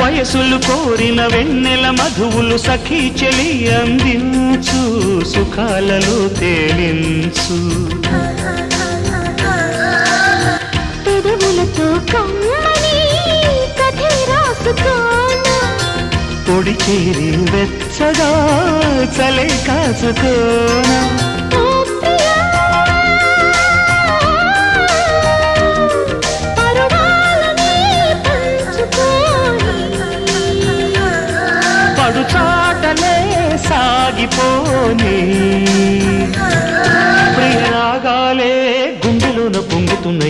వయసులు కోరిన వెన్నెల మధువులు సఖీ చెలి అందించు సుఖాలలో తేలించు పెదవులతో కమ్మని కథే రాసుకోనా పొడి చేరి వెచ్చగా చలే కాసుకోనా చాటలే సాగిపోని ప్రియరాగాలే గుండెలోన పొంగుతున్న